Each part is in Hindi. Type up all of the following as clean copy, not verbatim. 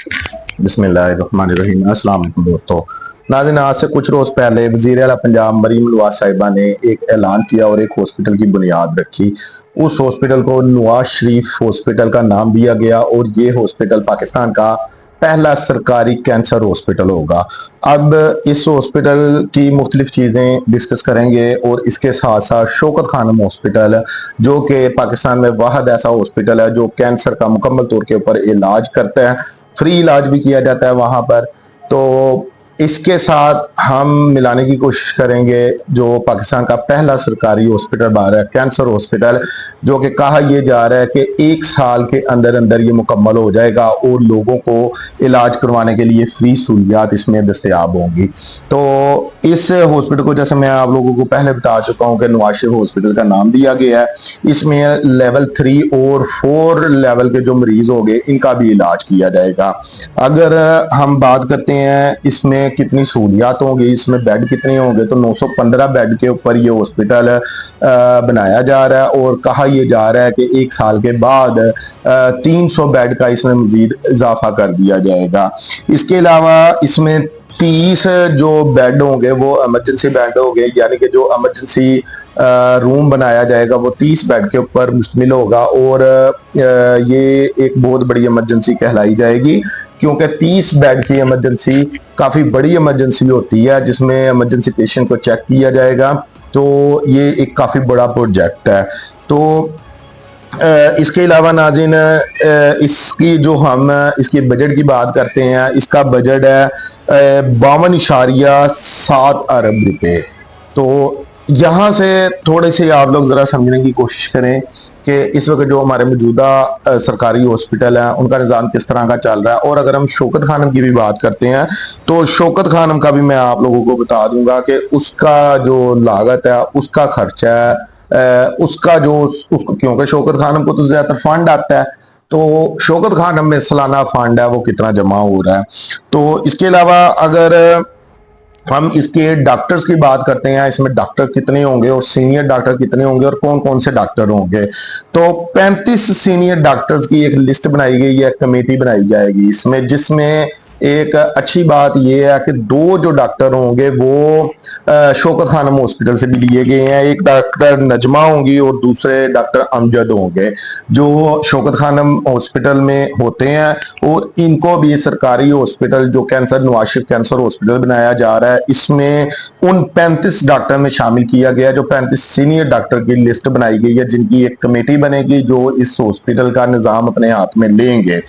बिस्मिल्लाहिर्रहमानिर्रहीम। अस्सलाम वालेकुम दोस्तों। नाज़रीन, आज से कुछ रोज पहले वज़ीर आला पंजाब मरीम नवाज साहिबा ने एक ऐलान किया और एक हॉस्पिटल की बुनियाद रखी। उस हॉस्पिटल को नवाज शरीफ हॉस्पिटल का नाम दिया गया और ये हॉस्पिटल पाकिस्तान का पहला सरकारी कैंसर हॉस्पिटल होगा। अब इस हॉस्पिटल की मुख्तलिफ चीज़ें डिस्कस करेंगे और इसके साथ साथ शौकत खानम हॉस्पिटल, जो कि पाकिस्तान में वाहद ऐसा हॉस्पिटल है जो कैंसर का मुकम्मल तौर के ऊपर इलाज करता है, फ्री इलाज भी किया जाता है वहां पर। तो इसके साथ हम मिलाने की कोशिश करेंगे जो पाकिस्तान का पहला सरकारी हॉस्पिटल बाहर है, कैंसर हॉस्पिटल, जो कि कहा यह जा रहा है कि 1 साल के अंदर अंदर ये मुकम्मल हो जाएगा और लोगों को इलाज करवाने के लिए फ्री सहूलियात इसमें दस्तयाब होंगी। तो इस हॉस्पिटल को, जैसे मैं आप लोगों को पहले बता चुका हूँ कि नवाज शरीफ हॉस्पिटल का नाम दिया गया है, इसमें लेवल 3 और 4 लेवल के जो मरीज हो गए इनका भी इलाज किया जाएगा। अगर हम बात करते हैं इसमें कितनी सहूलियात होंगी, इसमें बेड कितने होंगे, तो 915 बेड के ऊपर ये हॉस्पिटल बनाया जा रहा है और कहा यह जा रहा है कि 1 साल के बाद 300 बेड का इसमें मजीद इजाफा कर दिया जाएगा। इसके अलावा इसमें 30 जो बेड होंगे वो इमरजेंसी बेड होंगे, यानी कि जो इमरजेंसी रूम बनाया जाएगा वो 30 बेड के ऊपर मुश्तमिल होगा और ये एक बहुत बड़ी इमरजेंसी कहलाई जाएगी, क्योंकि 30 बेड की इमरजेंसी काफ़ी बड़ी इमरजेंसी होती है जिसमें इमरजेंसी पेशेंट को चेक किया जाएगा। तो ये एक काफ़ी बड़ा प्रोजेक्ट है। तो इसके अलावा नाज़रीन, इसकी जो हम इसकी बजट की बात करते हैं, इसका बजट है 52.7 अरब रुपए। तो यहाँ से थोड़े से आप लोग ज़रा समझने की कोशिश करें कि इस वक्त जो हमारे मौजूदा सरकारी हॉस्पिटल है उनका निज़ाम किस तरह का चल रहा है। और अगर हम शौकत खानम की भी बात करते हैं तो शौकत खानम का भी मैं आप लोगों को बता दूंगा कि उसका जो लागत है, उसका खर्चा है, उसका जो उसको, क्योंकि शौकत खानम को तो ज़्यादातर फंड आता है, तो शौकत खानम में सालाना फंड है वो कितना जमा हो रहा है। तो इसके अलावा अगर हम इसके डॉक्टर्स की बात करते हैं, इसमें डॉक्टर कितने होंगे और सीनियर डॉक्टर कितने होंगे और कौन कौन से डॉक्टर होंगे, तो 35 सीनियर डॉक्टर्स की एक लिस्ट बनाई गई है, कमेटी बनाई जाएगी इसमें, जिसमें एक अच्छी बात यह है कि 2 जो डॉक्टर होंगे वो शौकत खानम हॉस्पिटल से भी लिए गए हैं। एक डॉक्टर नजमा होंगी और दूसरे डॉक्टर अमजद होंगे जो शौकत खानम हॉस्पिटल में होते हैं। और इनको भी सरकारी हॉस्पिटल जो cancer Nawaz Sharif cancer hospital बनाया जा रहा है, इसमें उन 35 डॉक्टर में शामिल किया गया, जो 35 सीनियर डॉक्टर की लिस्ट बनाई गई है, जिनकी एक कमेटी बनेगी जो इस हॉस्पिटल का निजाम अपने हाथ में लेंगे।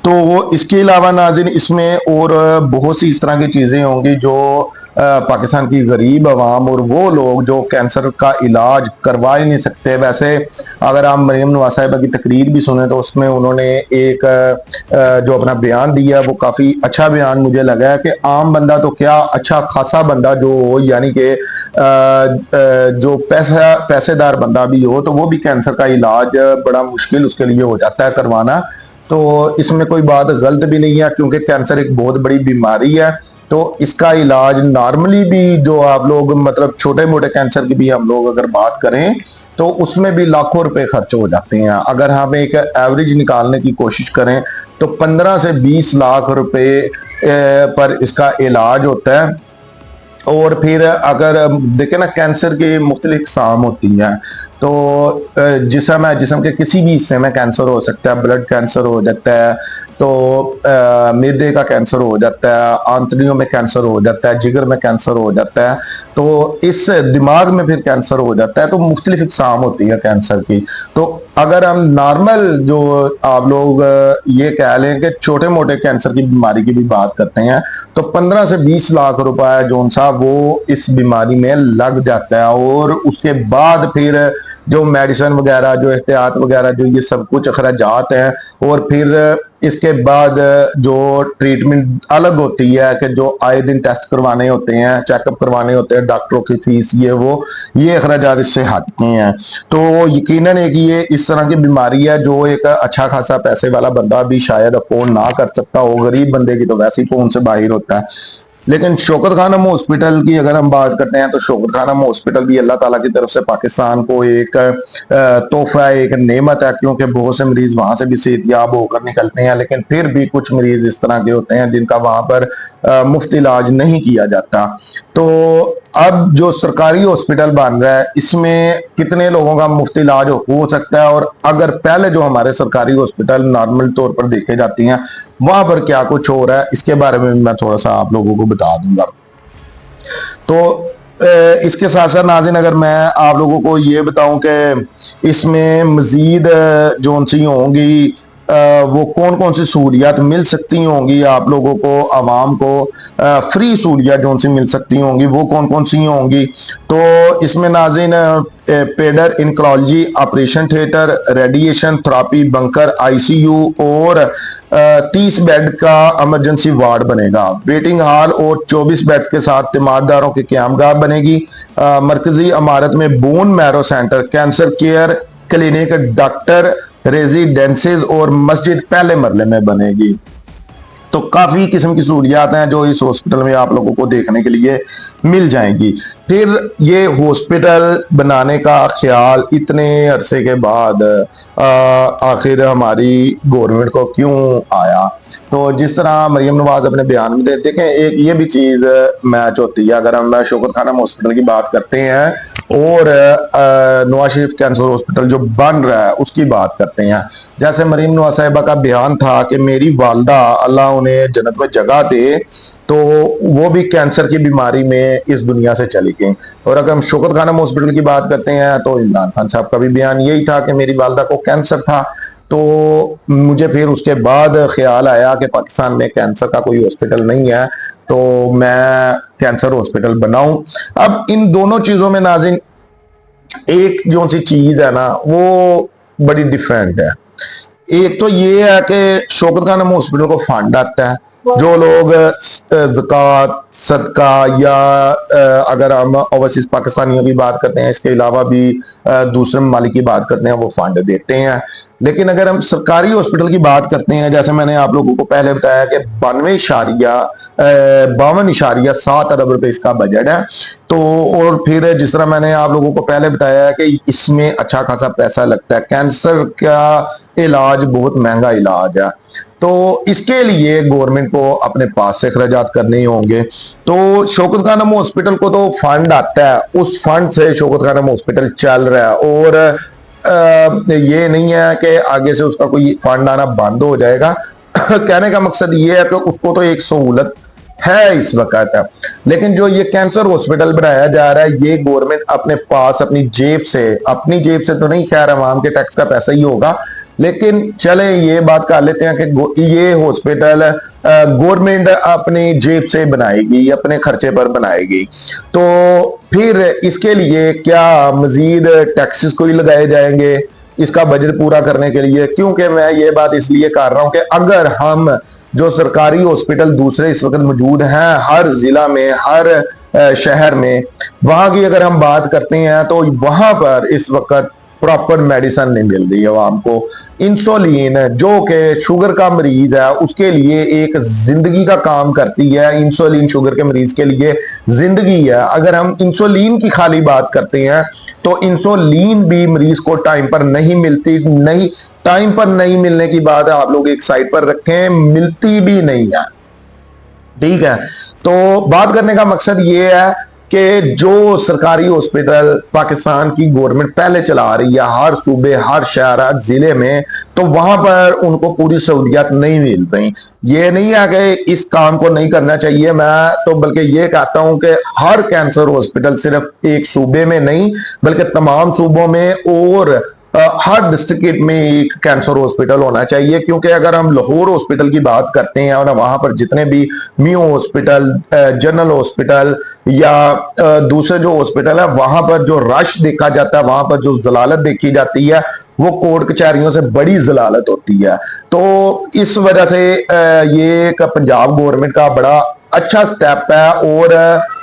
तो इसके अलावा नाज़रीन, इसमें और बहुत सी इस तरह की चीजें होंगी जो पाकिस्तान की गरीब आवाम और वो लोग जो कैंसर का इलाज करवा ही नहीं सकते। वैसे अगर आप मरीम नवाज साहिबा की तकरीर भी सुने तो उसमें उन्होंने एक जो अपना बयान दिया वो काफ़ी अच्छा बयान मुझे लगा है कि आम बंदा तो क्या, अच्छा खासा बंदा जो हो, यानी कि जो पैसेदार बंदा भी हो, तो वो भी कैंसर का इलाज बड़ा मुश्किल उसके लिए हो जाता है करवाना। तो इसमें कोई बात गलत भी नहीं है, क्योंकि कैंसर एक बहुत बड़ी बीमारी है। तो इसका इलाज नॉर्मली भी जो आप लोग, मतलब छोटे मोटे कैंसर की भी हम लोग अगर बात करें तो उसमें भी लाखों रुपए खर्च हो जाते हैं। अगर हम एक एवरेज निकालने की कोशिश करें तो 15 से 20 लाख रुपए पर इसका इलाज होता है। और फिर अगर देखें ना, कैंसर की मुख्तलिफ अक़साम होती हैं, तो जिस्म के किसी भी हिस्से में कैंसर हो सकता है, ब्लड कैंसर हो जाता है, तो मैदे का कैंसर हो जाता है, आंतड़ियों में कैंसर हो जाता है, जिगर में कैंसर हो जाता है, तो इस दिमाग में फिर कैंसर हो जाता है। तो मुख्तलिफ इक़साम होती है कैंसर की। तो अगर हम नॉर्मल जो आप लोग ये कह लें कि छोटे मोटे कैंसर की बीमारी की भी बात करते हैं तो 15 से 20 लाख रुपए जो सा वो इस बीमारी में लग जाता है। और उसके बाद फिर जो मेडिसिन वगैरह, जो एहतियात वगैरह, जो ये सब कुछ अखराजात हैं, और फिर इसके बाद जो ट्रीटमेंट अलग होती है कि जो आए दिन टेस्ट करवाने होते हैं, चेकअप करवाने होते हैं, डॉक्टरों की फीस, ये अखराजात इससे हटते हैं। तो यकीनन एक ये इस तरह की बीमारी है जो एक अच्छा खासा पैसे वाला बंदा भी शायद अफोर्ड ना कर सकता हो, गरीब बंदे की तो वैसे ही फोन से बाहर होता है। लेकिन शौकत खानम हॉस्पिटल की अगर हम बात करते हैं तो शौकत खानम हॉस्पिटल भी अल्लाह ताला की तरफ से पाकिस्तान को एक तोहफा है, एक नेमत है, क्योंकि बहुत से मरीज वहां से भी सेहतयाब होकर निकलते हैं, लेकिन फिर भी कुछ मरीज इस तरह के होते हैं जिनका वहां पर मुफ्त इलाज नहीं किया जाता। तो अब जो सरकारी हॉस्पिटल बन रहा है इसमें कितने लोगों का मुफ्त इलाज हो सकता है, और अगर पहले जो हमारे सरकारी हॉस्पिटल नॉर्मल तौर पर देखे जाती हैं वहां पर क्या कुछ हो रहा है, इसके बारे में मैं थोड़ा सा आप लोगों को बता दूंगा। तो इसके साथ साथ नाज़रीन अगर मैं आप लोगों को ये बताऊं कि इसमें मजीद जो सी होंगी वो कौन कौन सी सहूलियात मिल सकती होंगी आप लोगों को, आवाम को फ्री सहूलियात जो सी मिल सकती होंगी वो कौन कौन सी होंगी। तो इसमें नाज़रीन पेडर इंक्रोलॉजी, operation theatre, radiation therapy, bunker, ICU और 30 बेड का इमरजेंसी वार्ड बनेगा। वेटिंग हॉल और 24 बेड के साथ तीमारदारों की क़यामगाह बनेगी। मरकजी इमारत में bone marrow centre, cancer care clinic, doctor residences और मस्जिद पहले मरले में बनेगी। तो काफी किस्म की सहूलियात हैं जो इस हॉस्पिटल में आप लोगों को देखने के लिए मिल जाएंगी। फिर ये हॉस्पिटल बनाने का ख्याल इतने अरसे के बाद आखिर हमारी गवर्नमेंट को क्यों आया। तो जिस तरह मरियम नवाज अपने बयान में देखें, एक ये भी चीज मैच होती है। अगर हम शौकत खानम हॉस्पिटल की बात करते हैं और नवाज शरीफ कैंसर हॉस्पिटल जो बन रहा है उसकी बात करते हैं, जैसे मरीम नवाज साहिबा का बयान था कि मेरी वालदा अल्लाह उन्हें जन्नत में जगह दे, तो वो भी कैंसर की बीमारी में इस दुनिया से चली गई। और अगर हम शौकत खानम हॉस्पिटल की बात करते हैं तो इमरान खान साहब का भी बयान यही था कि मेरी वालदा को कैंसर था। तो मुझे फिर उसके बाद ख्याल आया कि पाकिस्तान में कैंसर का कोई हॉस्पिटल नहीं है, तो मैं कैंसर हॉस्पिटल बनाऊं। अब इन दोनों चीजों में नाज़रीन एक जो सी चीज है ना वो बड़ी डिफरेंट है। एक तो ये है कि शौकत खानम हॉस्पिटल को फंड आता है, जो लोग ज़कात, सदका या अगर हम ओवरसीज पाकिस्तानियों की बात करते हैं, इसके अलावा भी दूसरे ममालिक की बात करते हैं, वो फंड देते हैं। लेकिन अगर हम सरकारी हॉस्पिटल की बात करते हैं, जैसे मैंने आप लोगों को पहले बताया कि 52.7 अरब रुपए इसका बजट है। तो और फिर जिस तरह मैंने आप लोगों को पहले बताया कि इसमें अच्छा खासा पैसा लगता है, कैंसर का इलाज बहुत महंगा इलाज है, तो इसके लिए गवर्नमेंट को अपने पास से अखराजात करने होंगे। तो शौकत खानम हॉस्पिटल को तो फंड आता है, उस फंड से शौकत खानम हॉस्पिटल चल रहा है, और ये नहीं है कि आगे से उसका कोई फंड आना बंद हो जाएगा। कहने का मकसद ये है कि उसको तो एक सहूलत है इस वक्त है, लेकिन जो ये कैंसर हॉस्पिटल बनाया जा रहा है ये गवर्नमेंट अपने पास अपनी जेब से तो नहीं, खैर अवाम के टैक्स का पैसा ही होगा, लेकिन चले ये बात कर लेते हैं कि ये हॉस्पिटल गवर्नमेंट अपनी जेब से बनाएगी, अपने खर्चे पर बनाएगी। तो फिर इसके लिए क्या मजीद टैक्सेस कोई लगाए जाएंगे इसका बजट पूरा करने के लिए? क्योंकि मैं ये बात इसलिए कर रहा हूं कि अगर हम जो सरकारी हॉस्पिटल दूसरे इस वक्त मौजूद हैं हर जिला में, हर शहर में, वहां की अगर हम बात करते हैं तो वहां पर इस वक्त प्रॉपर मेडिसिन नहीं मिल रही है आवाम को। इंसुलिन जो कि शुगर का मरीज है उसके लिए एक जिंदगी का काम करती है, इंसुलिन शुगर के मरीज के लिए जिंदगी है। अगर हम इंसुलिन की खाली बात करते हैं तो इंसुलिन भी मरीज को टाइम पर नहीं मिलती, नहीं टाइम पर नहीं मिलने की बात है, आप लोग एक साइड पर रखें, मिलती भी नहीं है, ठीक है। तो बात करने का मकसद ये है कि जो सरकारी हॉस्पिटल पाकिस्तान की गवर्नमेंट पहले चला रही है हर सूबे, हर शहर, हर जिले में, तो वहां पर उनको पूरी सहूलियत नहीं मिल रही। ये नहीं है कि इस काम को नहीं करना चाहिए, मैं तो बल्कि ये कहता हूं कि हर कैंसर हॉस्पिटल सिर्फ एक सूबे में नहीं बल्कि तमाम सूबों में और हर डिस्ट्रिक्ट में एक कैंसर हॉस्पिटल होना चाहिए। क्योंकि अगर हम लाहौर हॉस्पिटल की बात करते हैं और वहां पर जितने भी मियो हॉस्पिटल, जनरल हॉस्पिटल या दूसरे जो हॉस्पिटल है वहां पर जो रश देखा जाता है, वहां पर जो जलालत देखी जाती है वो कोर्ट कचहरियों से बड़ी जलालत होती है। तो इस वजह से ये एक पंजाब गवर्नमेंट का बड़ा अच्छा स्टेप है और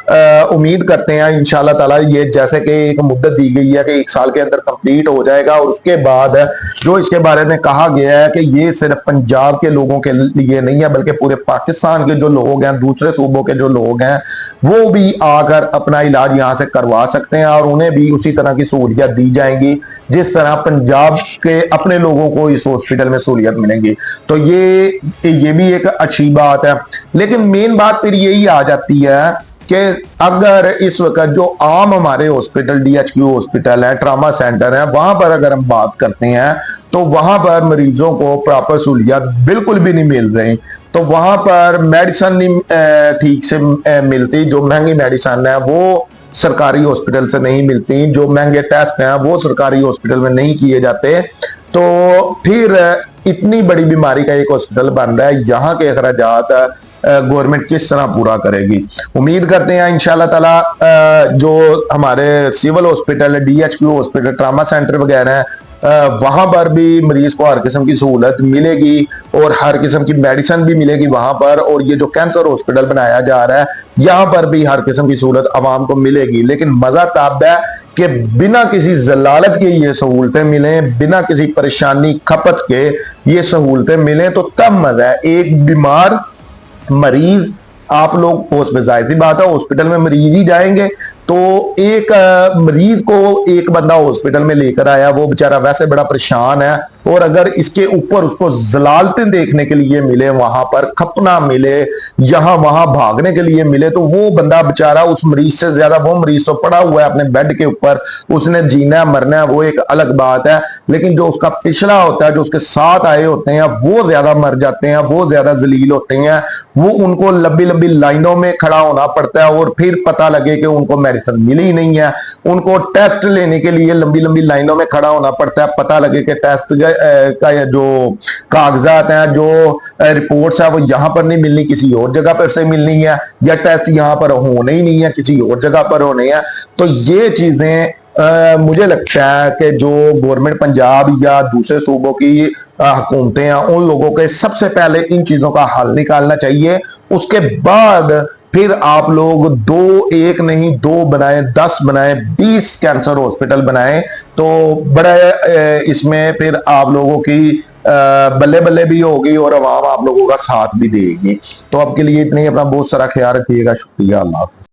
उम्मीद करते हैं इंशाल्लाह ताला ये जैसे कि एक मुद्दत दी गई है कि 1 साल के अंदर कंप्लीट हो जाएगा, और उसके बाद जो इसके बारे में कहा गया है कि ये सिर्फ पंजाब के लोगों के लिए नहीं है बल्कि पूरे पाकिस्तान के जो लोग हैं, दूसरे सूबों के जो लोग हैं, वो भी आकर अपना इलाज यहाँ से करवा सकते हैं और उन्हें भी उसी तरह की सहूलियत दी जाएंगी जिस तरह पंजाब के अपने लोगों को इस हॉस्पिटल में सहूलियत मिलेंगी। तो ये भी एक अच्छी बात है। लेकिन मेन बात फिर यही आ जाती है कि अगर इस वक्त जो आम हमारे हॉस्पिटल, DHQ हॉस्पिटल है, ट्रामा सेंटर है, वहां पर अगर हम बात करते हैं तो वहां पर मरीजों को प्रॉपर सहूलियत बिल्कुल भी नहीं मिल रही। तो वहां पर मेडिसिन नहीं ठीक से मिलती, जो महंगी मेडिसिन है वो सरकारी हॉस्पिटल से नहीं मिलती, जो महंगे टेस्ट हैं वो सरकारी हॉस्पिटल में नहीं किए जाते। तो फिर इतनी बड़ी बीमारी का एक हॉस्पिटल बन रहा है, यहाँ के अखराजात गवर्नमेंट किस तरह पूरा करेगी। उम्मीद करते हैं इंशाल्लाह ताला जो हमारे civil hospital, DHQ hospital, trauma centre वगैरह वहां पर भी मरीज को हर किस्म की सहूलत मिलेगी और हर किस्म की मेडिसिन भी मिलेगी वहां पर। और ये जो कैंसर हॉस्पिटल बनाया जा रहा है, यहाँ पर भी हर किस्म की सहूलत आवाम को मिलेगी। लेकिन मजा तब है कि बिना किसी जलालत के ये सहूलतें मिलें, बिना किसी परेशानी खपत के ये सहूलतें मिलें, तो तब मजा है। एक बीमार मरीज, आप लोग जाहिर सी बात है हॉस्पिटल में मरीज ही जाएंगे, तो एक मरीज को एक बंदा हॉस्पिटल में लेकर आया, वो बेचारा वैसे बड़ा परेशान है, और अगर इसके ऊपर उसको जलालतें देखने के लिए मिले, वहां पर खपना मिले, यहां वहां भागने के लिए मिले, तो वो बंदा बेचारा उस मरीज से ज्यादा, वो मरीज तो पड़ा हुआ है अपने बेड के ऊपर, उसने जीना मरना है वो एक अलग बात है। लेकिन जो उसका पिछड़ा होता है, जो उसके साथ आए होते हैं, वो ज्यादा मर जाते हैं, वो ज्यादा जलील होते हैं, वो उनको लंबी लंबी लाइनों में खड़ा होना पड़ता है, और फिर पता लगे कि उनको मेडिसिन मिली नहीं है, उनको टेस्ट लेने के लिए लंबी लंबी लाइनों में खड़ा होना पड़ता है, पता लगे कि टेस्ट का जो कागजात हैं, जो रिपोर्ट्स है, वो यहाँ पर नहीं मिलनी, किसी और जगह पर से मिलनी है, या टेस्ट यहाँ पर होने ही नहीं है, किसी और जगह पर होने हैं। तो ये चीजें मुझे लगता है कि जो गवर्नमेंट पंजाब या दूसरे सूबों की हुकूमतें हैं, उन लोगों के सबसे पहले इन चीजों का हल निकालना चाहिए। उसके बाद फिर आप लोग एक नहीं, 2 बनाए, 10 बनाए, 20 कैंसर हॉस्पिटल बनाए, तो बड़ा इसमें फिर आप लोगों की बल्ले बल्ले भी होगी और अवाम आप लोगों का साथ भी देगी। तो अब के लिए इतनी, अपना बहुत सारा ख्याल रखिएगा। शुक्रिया। अल्लाह हाफ़िज़।